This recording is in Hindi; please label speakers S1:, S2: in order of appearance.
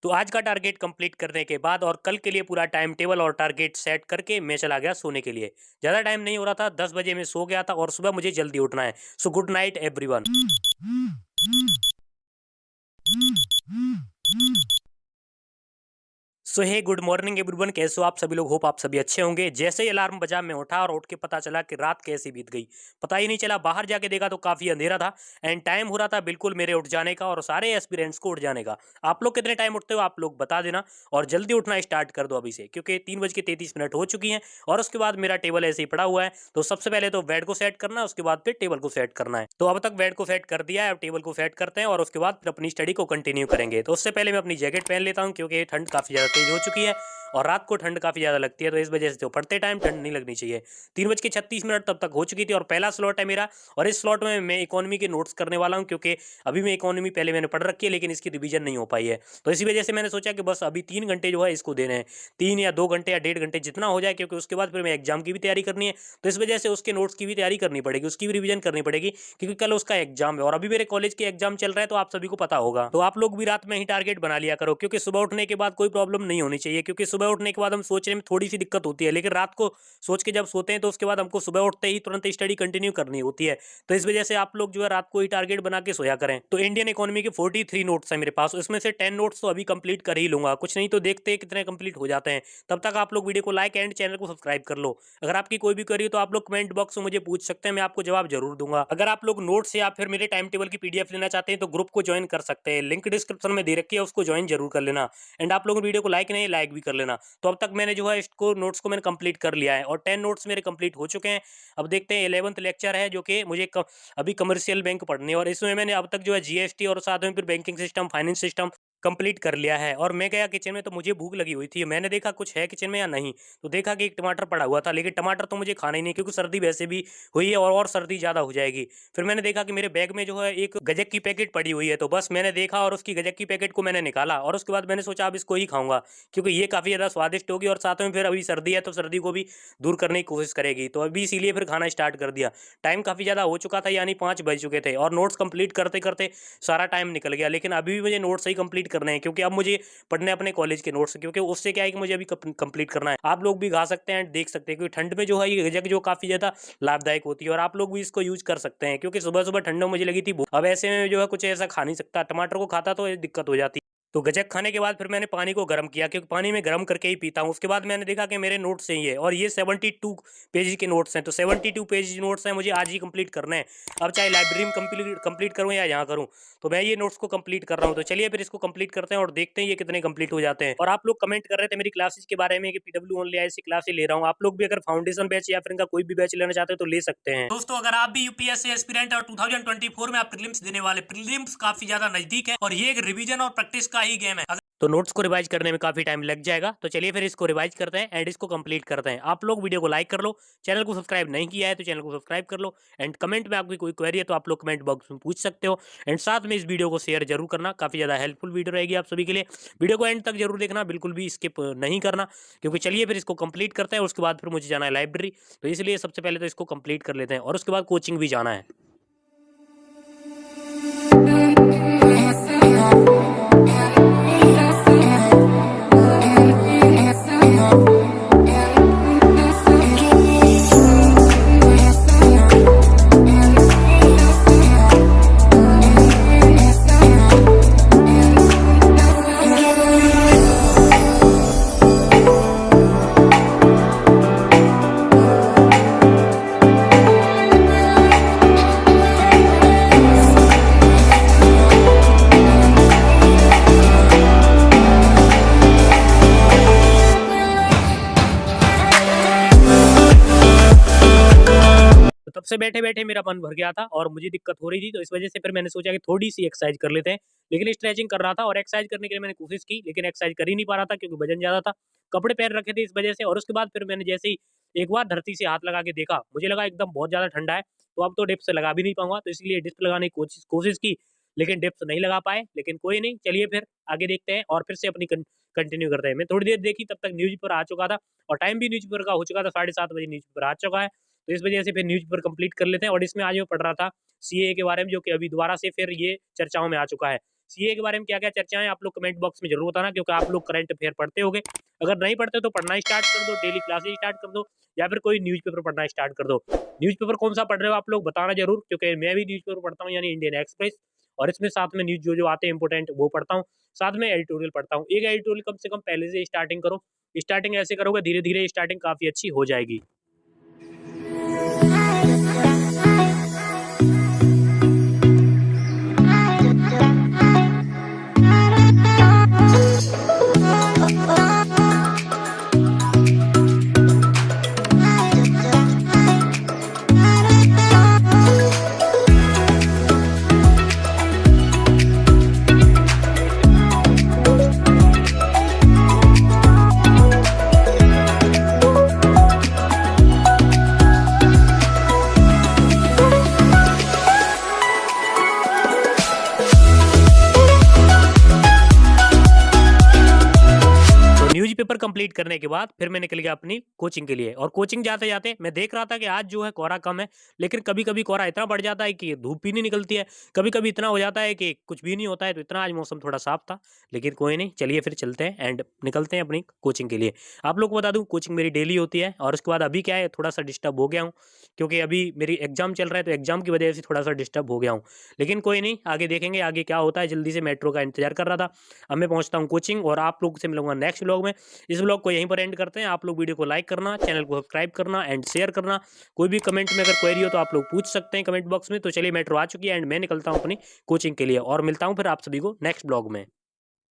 S1: तो आज का टारगेट कंप्लीट करने के बाद और कल के लिए पूरा टाइम टेबल और टारगेट सेट करके मैं चला गया सोने के लिए। ज़्यादा टाइम नहीं हो रहा था, 10 बजे मैं सो गया था और सुबह मुझे जल्दी उठना है। So good night everyone. So hey good morning everyone, कैसे हो आप सभी लोग? होप आप सभी अच्छे होंगे। जैसे ही अलार्म बजा मैं उठा और उठ के पता चला कि रात कैसे बीत गई, पता ही नहीं चला। बाहर जाके देखा तो काफ़ी अंधेरा था एंड टाइम हो रहा था बिल्कुल मेरे उठ जाने का और सारे एस्पिरेंट्स को उठ जाने का। आप लोग कितने टाइम उठते हो आप लोग बता देना और जल्दी उठना स्टार्ट कर दो अभी से, क्योंकि 3:33 हो चुकी हैं और उसके बाद मेरा टेबल ऐसे ही पड़ा हुआ है। तो सबसे पहले तो बेड को सेट करना है, उसके बाद फिर टेबल को सेट करना है। तो अब तक बेड को सेट कर दिया है, अब टेबल को सेट करते हैं और उसके बाद फिर अपनी स्टडी को कंटिन्यू करेंगे। तो उससे पहले मैं अपनी जैकेट पहन लेता हूँ, क्योंकि ठंड काफ़ी ज़्यादा तेज हो चुकी है और रात को ठंड काफ़ी ज़्यादा लगती है, तो इस वजह से तो पढ़ते टाइम ठंड नहीं लगनी चाहिए। 3:36 तब तक हो चुकी थी और पहला स्लॉट है मेरा और इस स्लॉट में मैं इकोनॉमी के नोट्स करने वाला हूँ, क्योंकि अभी मैं इकोनॉमी पहले मैंने पढ़ रखी है लेकिन इसकी रिवीजन नहीं हो पाई है। तो इसी वजह से मैंने सोचा कि बस अभी 3 घंटे जो है इसको देने हैं, 3 या 2 घंटे या 1.5 घंटे जितना हो जाए, क्योंकि उसके बाद फिर मैं एग्जाम की भी तैयारी करनी है। तो इस वजह से उसके नोट्स की भी तैयारी करनी पड़ेगी, उसकी भी रिवीजन करनी पड़ेगी, क्योंकि कल उसका एग्जाम है और अभी मेरे कॉलेज के एग्जाम चल रहा है, तो आप सभी को पता होगा। तो आप लोग भी रात में ही टारगेट बना लिया करो, क्योंकि सुबह उठने के बाद कोई प्रॉब्लम नहीं होनी चाहिए, क्योंकि सुबह उठने के बाद हम सोचने में थोड़ी सी दिक्कत होती है, लेकिन रात को सोच के जब सोते हैं तो उसके बाद हमको सुबह उठते ही तुरंत स्टडी कंटिन्यू करनी होती है। तो इस वजह से आप लोग जो है रात को ही टारगेट बना के सोया करें। तो इंडियन इकोनॉमी के 43 नोट्स है मेरे पास, उसमें से 10 नोट्स तो अभी कंप्लीट कर ही लूंगा, कुछ नहीं तो देखते हैं कितने कंप्लीट हो जाते हैं। तब तक आप लोग वीडियो को लाइक एंड चैनल को सब्सक्राइब कर लो। अगर आपकी कोई भी क्वेरी हो तो आप लोग कमेंट बॉक्स में मुझे पूछ सकते हैं, मैं आपको जवाब जरूर दूंगा। अगर आप लोग नोट्स या फिर मेरे टाइम टेबल की पीडीएफ लेना चाहते हैं तो ग्रुप को ज्वाइन कर सकते हैं, लिंक डिस्क्रिप्शन में दे रखी है, उसको ज्वाइन जरूर कर लेना। एंड आप लोग वीडियो को लाइक नहीं लाइक भी कर लेना। तो अब तक मैंने जो है इसको नोट्स को मैंने कंप्लीट कर लिया है और 10 नोट्स मेरे कंप्लीट हो चुके हैं। अब देखते हैं 11th लेक्चर है, जो कि मुझे अभी कमर्शियल बैंक पढ़ने, और इसमें मैंने अब तक जो है जीएसटी और साथ में फिर banking system, finance system complete कर लिया है। और मैं गया किचन में तो मुझे भूख लगी हुई थी, मैंने देखा कुछ है किचन में या नहीं, तो देखा कि एक टमाटर पड़ा हुआ था, लेकिन टमाटर तो मुझे खाना ही नहीं, क्योंकि सर्दी वैसे भी हुई है और सर्दी ज़्यादा हो जाएगी। फिर मैंने देखा कि मेरे बैग में जो है एक गजक की पैकेट पड़ी हुई है, तो बस मैंने देखा और उसकी गजक की पैकेट को मैंने निकाला और उसके बाद मैंने सोचा अब इसको ही खाऊंगा, क्योंकि ये काफ़ी ज़्यादा स्वादिष्ट होगी और साथ में फिर अभी सर्दी है तो सर्दी को भी दूर करने की कोशिश करेगी। तो अभी इसीलिए फिर खाना स्टार्ट कर दिया। टाइम काफ़ी ज़्यादा हो चुका था, यानी 5 बज चुके थे और नोट्स कंप्लीट करते करते सारा टाइम निकल गया, लेकिन अभी भी मुझे नोट्स ही कंप्लीट करने हैं, क्योंकि अब मुझे पढ़ने अपने कॉलेज के नोट्स, क्योंकि उससे क्या है कि मुझे अभी कंप्लीट करना है। आप लोग भी खा सकते हैं, देख सकते हैं, क्योंकि ठंड में जो है ये गजक जो काफ़ी ज़्यादा लाभदायक होती है और आप लोग भी इसको यूज कर सकते हैं, क्योंकि सुबह सुबह ठंड में मुझे लगी थी भूख। अब ऐसे में जो है कुछ ऐसा खा नहीं सकता, टमाटर को खाता तो ये दिक्कत हो जाती। तो गजक खाने के बाद फिर मैंने पानी को गर्म किया, क्योंकि पानी में गर्म करके ही पीता हूँ। उसके बाद मैंने देखा कि मेरे नोट्स सही है और ये 72 पेज के नोट्स हैं, तो 72 पेज नोट्स हैं, मुझे आज ही कंप्लीट करने हैं। अब चाहे लाइब्रेरी में कंप्लीट करूँ या यहाँ करूँ, तो मैं ये नोट्स को कंप्लीट कर रहा हूँ। तो चलिए फिर इसको कंप्लीट करते हैं और देखते हैं ये कितने कंप्लीट हो जाते हैं। और आप लोग कमेंट कर रहे थे मेरी क्लासेस के बारे में कि पीडब्ल्यू ओनली ऐसी क्लासेस ले रहा हूँ। आप लोग भी अगर फाउंडेशन बैच या फिर इनका कोई भी बैच लेना चाहते हो तो ले सकते हैं। दोस्तों अगर आप भी यूपीएससी एस्पिरेंट और 2024 में आप प्रीलिम्स देने वाले, प्रीलिम्स काफी ज्यादा नजदीक है और ये एक रिवीजन और प्रैक्टिस का ही गेम है, तो नोट्स को रिवाइज करने में काफी टाइम लग जाएगा। तो चलिए फिर इसको रिवाइज करते हैं एंड इसको कंप्लीट करते हैं। आप लोग वीडियो को लाइक कर लो, चैनल को सब्सक्राइब नहीं किया है तो चैनल को सब्सक्राइब कर लो एंड कमेंट में आपकी कोई क्वेरी है तो आप लोग कमेंट बॉक्स में पूछ सकते हो। एंड साथ में इस वीडियो को शेयर जरूर करना, काफी ज्यादा हेल्पफुल वीडियो रहेगी आप सभी के लिए। वीडियो को एंड तक जरूर देखना, बिल्कुल भी स्किप नहीं करना, क्योंकि चलिए फिर इसको कंप्लीट करते हैं। उसके बाद फिर मुझे जाना है लाइब्रेरी, तो इसलिए सबसे पहले तो इसको कंप्लीट कर लेते हैं और उसके बाद कोचिंग भी जाना है। तो तब से बैठे बैठे मेरा मन भर गया था और मुझे दिक्कत हो रही थी, तो इस वजह से फिर मैंने सोचा कि थोड़ी सी एक्सरसाइज कर लेते हैं। लेकिन स्ट्रेचिंग कर रहा था और एक्सरसाइज करने के लिए मैंने कोशिश की, लेकिन एक्सरसाइज कर ही नहीं पा रहा था, क्योंकि वजन ज्यादा था, कपड़े पहन रखे थे इस वजह से। और उसके बाद फिर मैंने जैसे ही एक बार धरती से हाथ लगा के देखा, मुझे लगा एकदम बहुत ज्यादा ठंडा है, तो अब तो डिप्स लगा भी नहीं पाऊंगा, तो इसलिए डिप्स लगाने की कोशिश की, लेकिन डिप्स नहीं लगा पाए। लेकिन कोई नहीं, चलिए फिर आगे देखते हैं और फिर से अपनी कंटिन्यू करते हैं। मैं थोड़ी देर देखी, तब तक न्यूज पेपर आ चुका था और टाइम भी न्यूज पेपर का हो चुका था, 7:30 बजे न्यूज पेपर आ चुका है। तो इस वजह से फिर न्यूज़पेपर कंप्लीट कर लेते हैं। और इसमें आज मैं पढ़ रहा था सीएए के बारे में, जो कि अभी दोबारा से फिर ये चर्चाओं में आ चुका है। सीए के बारे में क्या-क्या चर्चाएँ आप लोग कमेंट बॉक्स में ज़रूर बताना, क्योंकि आप लोग करंट अफेयर पढ़ते होंगे। अगर नहीं पढ़ते तो पढ़ना स्टार्ट कर दो, डेली क्लासेस स्टार्ट कर दो या फिर कोई न्यूज़पेपर पढ़ना स्टार्ट कर दो। न्यूज़पेपर कौन-सा पढ़ रहे हो आप लोग बताना ज़रूर, क्योंकि मैं भी न्यूज़पेपर पढ़ता हूँ, यानी इंडियन एक्सप्रेस, और इसमें साथ में न्यूज़ जो-जो आते हैं इम्पोर्टेंट वो पढ़ता हूँ। साथ में एडिटोरियल पढ़ता हूँ। एक एडिटोरियल कम से कम पहले से स्टार्टिंग करो। स्टार्टिंग ऐसे करोगे धीरे-धीरे स्टार्टिंग काफ़ी अच्छी हो जाएगी। न्यूज़पेपर कंप्लीट करने के बाद फिर मैं निकल गया अपनी कोचिंग के लिए, और कोचिंग जाते-जाते मैं देख रहा था कि आज जो है कोहरा कम है, लेकिन कभी-कभी कोहरा इतना बढ़ जाता है कि धूप भी नहीं निकलती है। कभी-कभी इतना हो जाता है कि कुछ भी नहीं होता है, तो इतना आज मौसम थोड़ा साफ था। लेकिन कोई नहीं, चलिए फिर चलते हैं एंड निकलते हैं अपनी कोचिंग के लिए। आप लोग को बता दूँ कोचिंग मेरी डेली होती है, और उसके बाद अभी क्या है थोड़ा-सा डिस्टर्ब हो गया हूँ, क्योंकि अभी मेरी एग्ज़ाम चल रहा है, तो एग्ज़ाम की वजह से थोड़ा-सा डिस्टर्ब हो गया हूँ। लेकिन कोई नहीं, आगे देखेंगे आगे क्या होता है। जल्दी से मेट्रो का इंतज़ार कर रहा था। अब मैं पहुँचता हूँ कोचिंग, और आप लोग से मिलूँगा नेक्स्ट व्लॉग में। इस व्लॉग को यहीं पर एंड करते हैं। आप लोग वीडियो को लाइक करना, चैनल को सब्सक्राइब करना एंड शेयर करना। कोई भी कमेंट में अगर क्वेरी हो तो आप लोग पूछ सकते हैं कमेंट बॉक्स में। तो चलिए मेट्रो आ चुकी है एंड मैं निकलता हूँ अपनी कोचिंग के लिए, और मिलता हूँ फिर आप सभी को नेक्स्ट व्लॉग में।